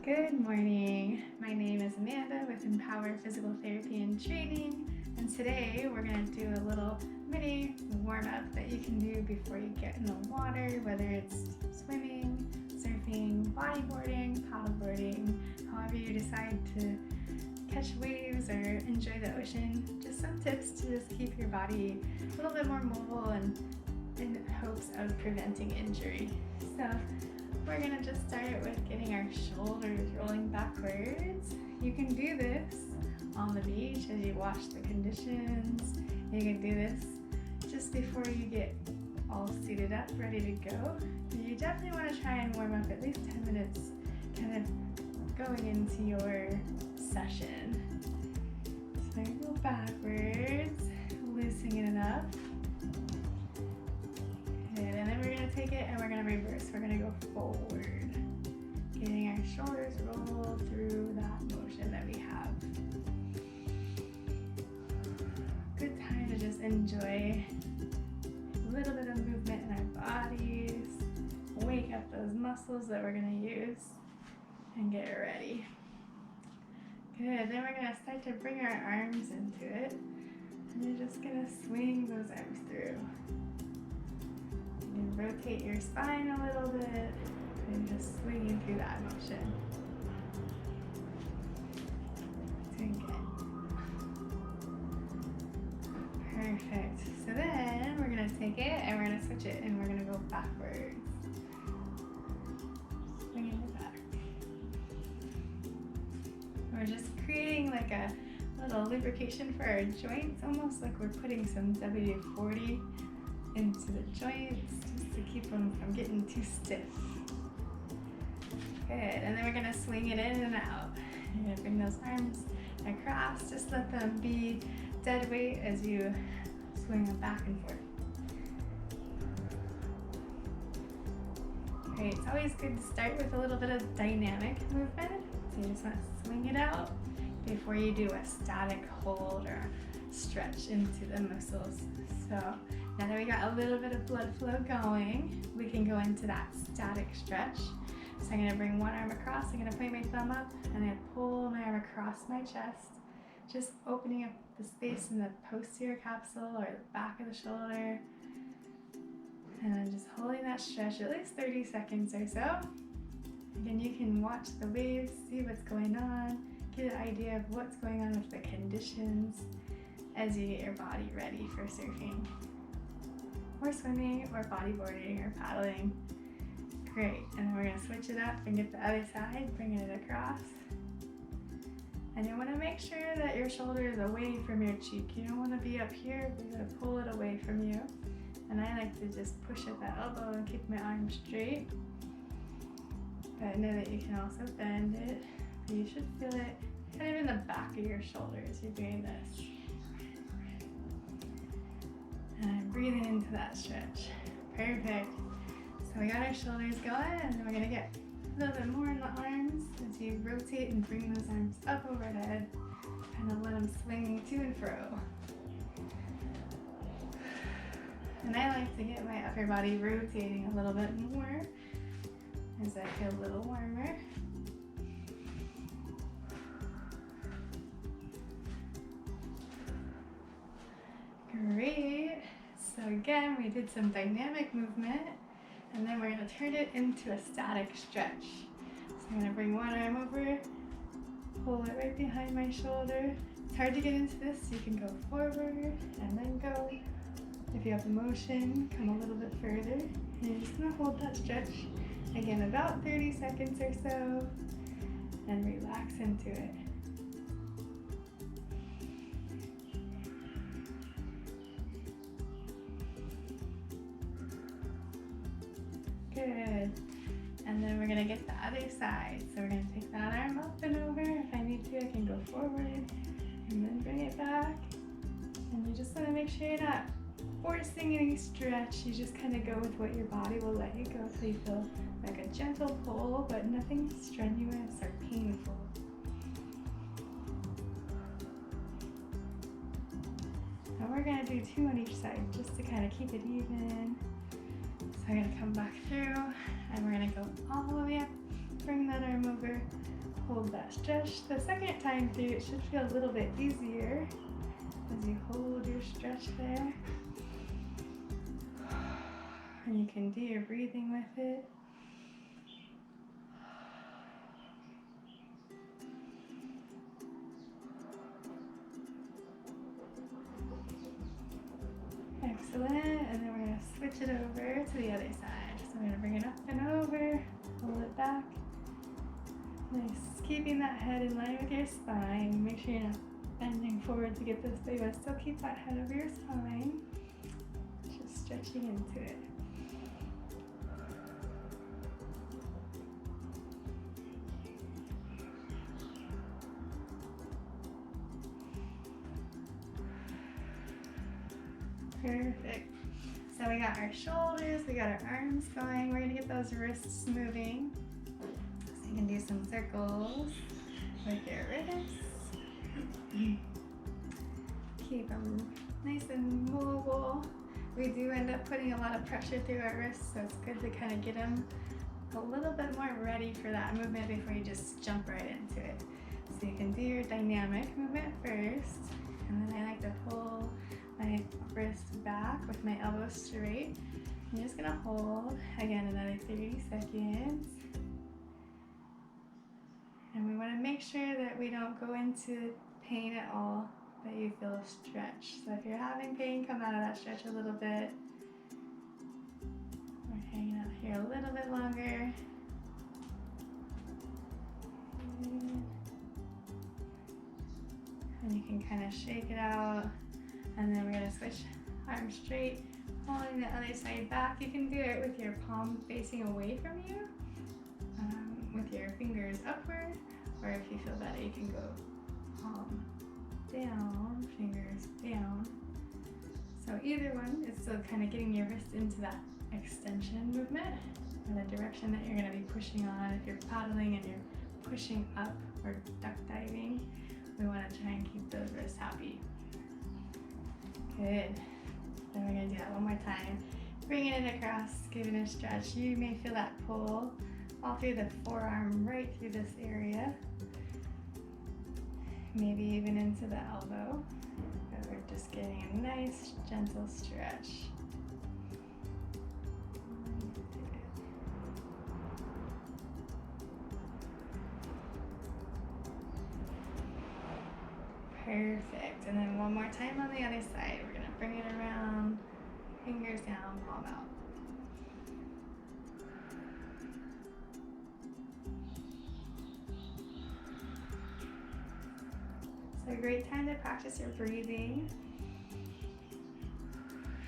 Good morning. My name is Amanda with Empower Physical Therapy and Training, and today we're going to do a little mini warm-up that you can do before you get in the water, whether it's swimming, surfing, bodyboarding, paddleboarding, however you decide to catch waves or enjoy the ocean. Just some tips to just keep your body a little bit more mobile and in hopes of preventing injury. So we're going to just start with getting our shoulders rolling backwards. You can do this on the beach as you watch the conditions. You can do this just before you get all suited up, ready to go. You definitely want to try and warm up at least 10 minutes, kind of going into your session. So go backwards, loosening it up. And then we're going to take it and we're going to reverse. We're going to go forward, getting our shoulders rolled through that motion that we have. Good time to just enjoy a little bit of movement in our bodies, wake up those muscles that we're going to use, and get ready. Good, then we're going to start to bring our arms into it, and you're just going to swing those arms through. And rotate your spine a little bit and just swinging through that motion. Doing good. Perfect. So then we're going to take it and we're going to switch it and we're going to go backwards. Swinging it back. We're just creating like a little lubrication for our joints, almost like we're putting some WD-40 into the joints just to keep them from getting too stiff. Good, and then we're going to swing it in and out. You're going to bring those arms across, just let them be dead weight as you swing them back and forth. Great, it's always good to start with a little bit of dynamic movement. So you just want to swing it out before you do a static hold or stretch into the muscles. So now that we got a little bit of blood flow going, we can go into that static stretch. So I'm going to bring one arm across, I'm going to point my thumb up, and I'm going to pull my arm across my chest, just opening up the space in the posterior capsule or the back of the shoulder. And then just holding that stretch at least 30 seconds or so. Again, you can watch the waves, see what's going on, get an idea of what's going on with the conditions as you get your body ready for surfing or swimming or bodyboarding or paddling. Great, and then we're going to switch it up and get the other side, bringing it across. And you want to make sure that your shoulder is away from your cheek. You don't want to be up here, but you're going to pull it away from you. And I like to just push at that elbow and keep my arm straight. But know that you can also bend it, but you should feel it kind of in the back of your shoulder as you're doing this. And I'm breathing into that stretch. Perfect. So we got our shoulders going, and then we're going to get a little bit more in the arms as you rotate and bring those arms up overhead. Kind of let them swing to and fro. And I like to get my upper body rotating a little bit more as I feel a little warmer. Great. So again, we did some dynamic movement, and then we're going to turn it into a static stretch. So I'm going to bring one arm over, pull it right behind my shoulder. It's hard to get into this, so you can go forward and then go. If you have the motion, come a little bit further. And you're just going to hold that stretch, again, about 30 seconds or so, and relax into it. Good. And then we're going to get the other side. So we're going to take that arm up and over. If I need to, I can go forward and then bring it back. And you just want to make sure you're not forcing any stretch. You just kind of go with what your body will let you go, so you feel like a gentle pull, but nothing strenuous or painful. And we're going to do 2 on each side just to kind of keep it even. So I'm going to come back through and we're going to go all the way up bring that arm over, hold that stretch. The second time through, it should feel a little bit easier as you hold your stretch there. And you can do your breathing with it. Excellent, and then we're going to switch it over to the other side. So I'm going to bring it up and over, hold it back. Nice, keeping that head in line with your spine. Make sure you're not bending forward to get this big, but still keep that head over your spine. Just stretching into it. Perfect. So we got our shoulders, we got our arms going. We're gonna get those wrists moving. So you can do some circles with your wrists. Keep them nice and mobile. We do end up putting a lot of pressure through our wrists, so it's good to kind of get them a little bit more ready for that movement before you just jump right into it. So you can do your dynamic movement first, and then I like to pull my wrist back with my elbows straight. I'm just gonna hold again another 30 seconds. And we wanna make sure that we don't go into pain at all, that you feel a stretch. So if you're having pain, come out of that stretch a little bit. We're hanging out here a little bit longer. And you can kind of shake it out. And then we're going to switch arms straight, pulling the other side back. You can do it with your palm facing away from you, with your fingers upward, or if you feel better, you can go palm down, fingers down. So either one is still kind of getting your wrist into that extension movement in the direction that you're going to be pushing on. If you're paddling and you're pushing up or duck diving, we want to try and keep those wrists happy. Good. Then we're going to do that one more time. Bringing it across, giving it a stretch. You may feel that pull all through the forearm, right through this area. Maybe even into the elbow. But we're just getting a nice, gentle stretch. Perfect. And then one more time on the other side. We're going to bring it around, fingers down, palm out. So a great time to practice your breathing.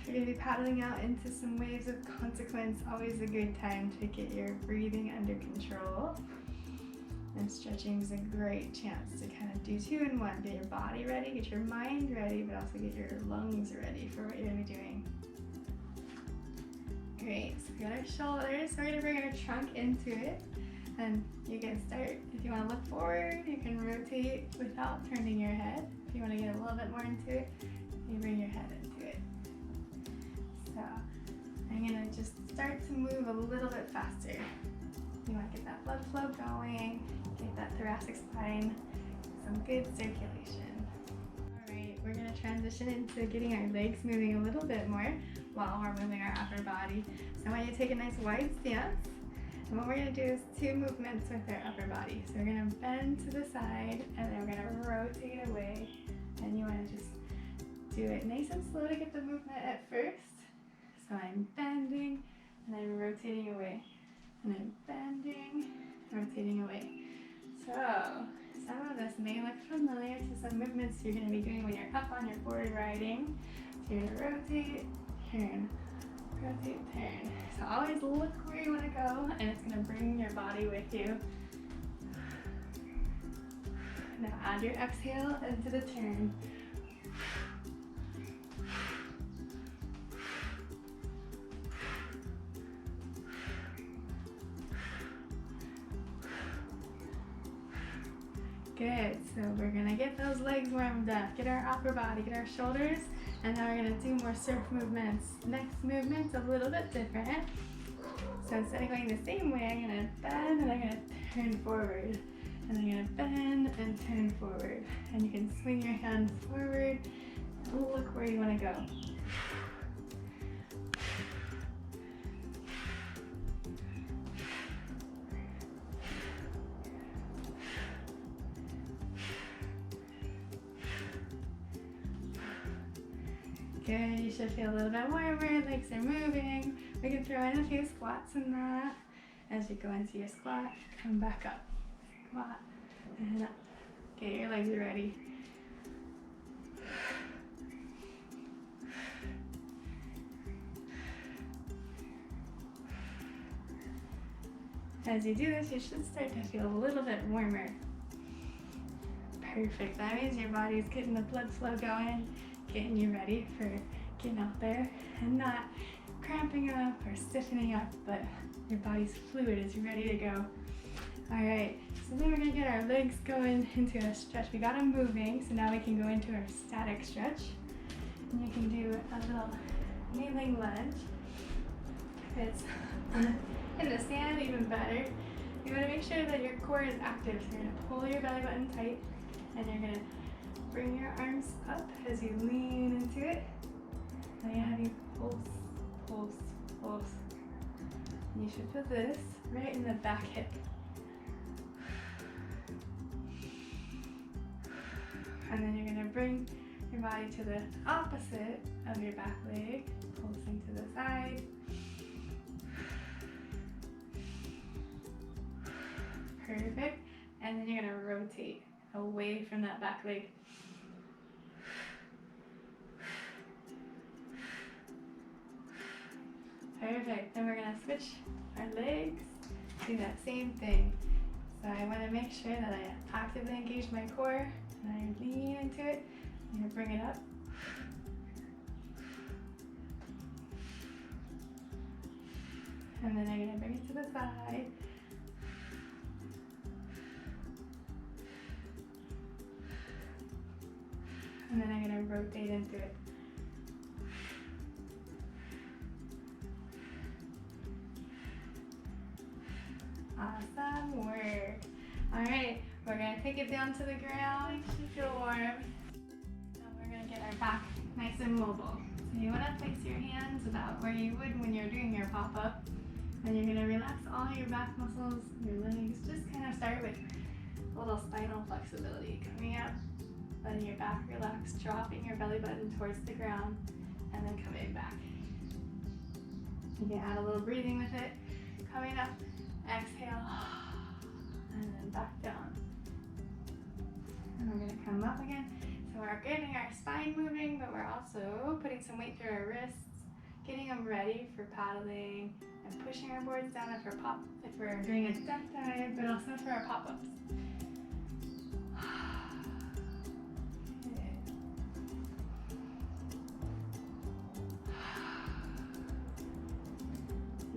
If you're going to be paddling out into some waves of consequence, always a good time to get your breathing under control. And stretching is a great chance to kind of do 2 in 1. Get your body ready, get your mind ready, but also get your lungs ready for what you're going to be doing. Great, so we got our shoulders. We're going to bring our trunk into it. And you can start, if you want to look forward, you can rotate without turning your head. If you want to get a little bit more into it, you bring your head into it. So I'm going to just start to move a little bit faster. You want to get that blood flow going, get that thoracic spine, some good circulation. All right, we're going to transition into getting our legs moving a little bit more while we're moving our upper body. So I want you to take a nice wide stance. And what we're going to do is 2 movements with our upper body. So we're going to bend to the side, and then we're going to rotate away. And you want to just do it nice and slow to get the movement at first. So I'm bending, and I'm rotating away. And then bending, rotating away. So some of this may look familiar to some movements you're going to be doing when you're up on your forward riding. So you're going to rotate, turn, rotate, turn. So always look where you want to go, and it's going to bring your body with you. Now add your exhale into the turn. Good, so we're gonna get those legs warmed up, get our upper body, get our shoulders, and now we're gonna do more surf movements. Next movement's a little bit different. So instead of going the same way, I'm gonna bend and I'm gonna turn forward. And then you're gonna bend and turn forward. And you can swing your hands forward and look where you wanna go. Good, you should feel a little bit warmer, legs are moving. We can throw in a few squats in that. As you go into your squat, come back up. Squat and up. Get your legs ready. As you do this, you should start to feel a little bit warmer. Perfect, that means your body's getting the blood flow going, getting you ready for getting out there and not cramping up or stiffening up, but your body's fluid is ready to go. All right, so then we're gonna get our legs going into a stretch. We got them moving, so now we can go into our static stretch. And you can do a little kneeling lunge. It's in the stand, even better. You wanna make sure that your core is active. So you're gonna pull your belly button tight, and you're gonna bring your arms up as you lean into it. Now you have you pulse, pulse, pulse. And you should feel this right in the back hip. And then you're gonna bring your body to the opposite of your back leg, pulsing to the side. Perfect. And then you're gonna rotate away from that back leg. Perfect. Then we're gonna switch our legs, do that same thing. So I wanna make sure that I actively engage my core and I lean into it. I'm gonna bring it up. And then I'm gonna bring it to the side. And then I'm gonna rotate into it. Awesome work. All right, we're gonna take it down to the ground. You should feel warm. Now we're gonna get our back nice and mobile. So you wanna place your hands about where you would when you're doing your pop-up. And you're gonna relax all your back muscles, your legs. Just kind of start with a little spinal flexibility coming up. Letting your back relax, dropping your belly button towards the ground, and then coming back. You can add a little breathing with it. Coming up, exhale, and then back down. And we're gonna come up again. So we're getting our spine moving, but we're also putting some weight through our wrists, getting them ready for paddling, and pushing our boards down if we're doing a duck dive, but also for our pop-ups.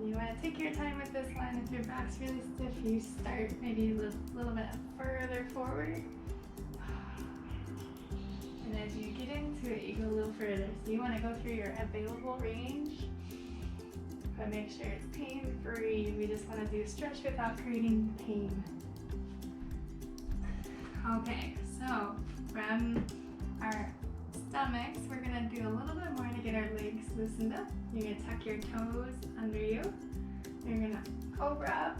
You want to take your time with this one. If your back's really stiff, you start maybe a little bit further forward. And as you get into it, you go a little further. So you want to go through your available range, but make sure it's pain-free. We just want to do a stretch without creating pain. Okay, so from our stomachs, we're gonna do a little bit more to get our legs loosened up. You're gonna tuck your toes under you. You're gonna cobra up,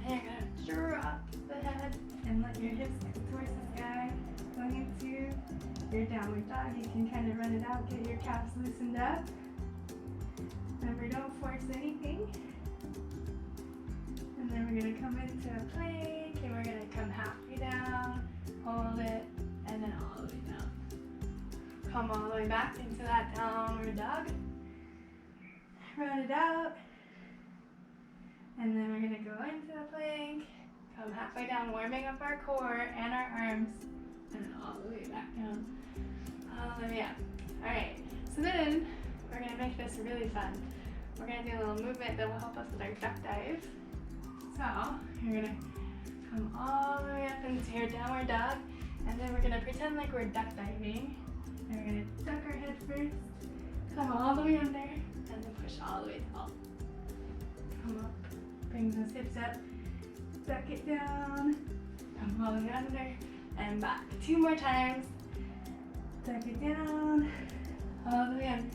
and you're gonna drop the head and let your hips come towards the sky. Going into your downward dog, you can kind of run it out, get your calves loosened up. Remember, don't force anything. And then we're gonna come into a plank, and we're gonna come halfway down, hold it, and then all the way down. Come all the way back into that downward dog. Run it out. And then we're gonna go into the plank, come halfway down, warming up our core and our arms, and then all the way back down. All the way up. All right, so then we're gonna make this really fun. We're gonna do a little movement that will help us with our duck dive. So you're gonna come all the way up into your downward dog, and then we're gonna pretend like we're duck diving. And we're gonna duck our head first, come all the way under, and then push all the way to up. Come up, bring those hips up, Suck it down. Come all the way under and back. 2 more times. Suck it down. All the way under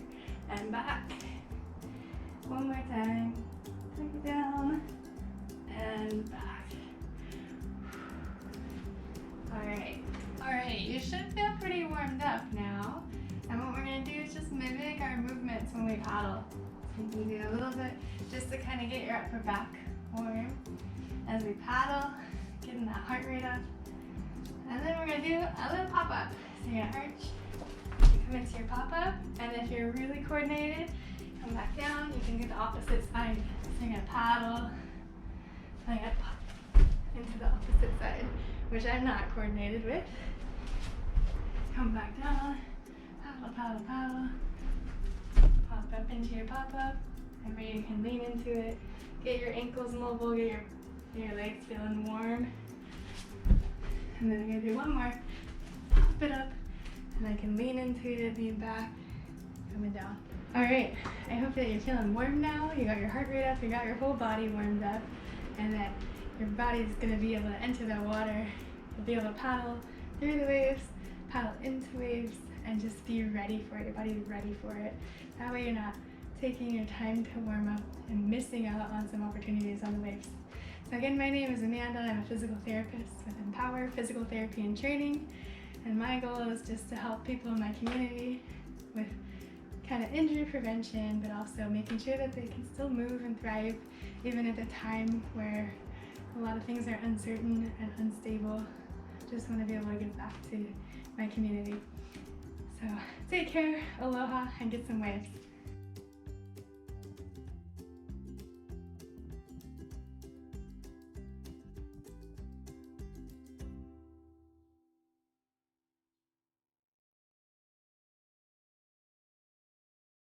and back. 1 more time. Suck it down and back. Alright, you should feel pretty warmed up now. And what we're going to do is just mimic our movements when we paddle. So you can do a little bit just to kind of get your upper back warm as we paddle, getting that heart rate up. And then we're going to do a little pop-up. So you're going to arch, you come into your pop-up, and if you're really coordinated, come back down. You can do the opposite side. So you're going to paddle, and you're going to pop into the opposite side, which I'm not coordinated with. Come back down, paddle, paddle, paddle. Pop up into your pop-up, and where you can lean into it. Get your ankles mobile, get your legs feeling warm. And then I'm gonna do one more. Pop it up, and I can lean into it, lean back, coming down. All right, I hope that you're feeling warm now. You got your heart rate up, you got your whole body warmed up, and that your body's gonna be able to enter that water. You'll be able to paddle through the waves, paddle into waves, and just be ready for it. Your body's ready for it. That way you're not taking your time to warm up and missing out on some opportunities on the waves. So again, my name is Amanda. I'm a physical therapist with Empower Physical Therapy and Training. And my goal is just to help people in my community with kind of injury prevention, but also making sure that they can still move and thrive even at a time where a lot of things are uncertain and unstable. Just want to be able to give back to my community. So take care, aloha, and get some waves.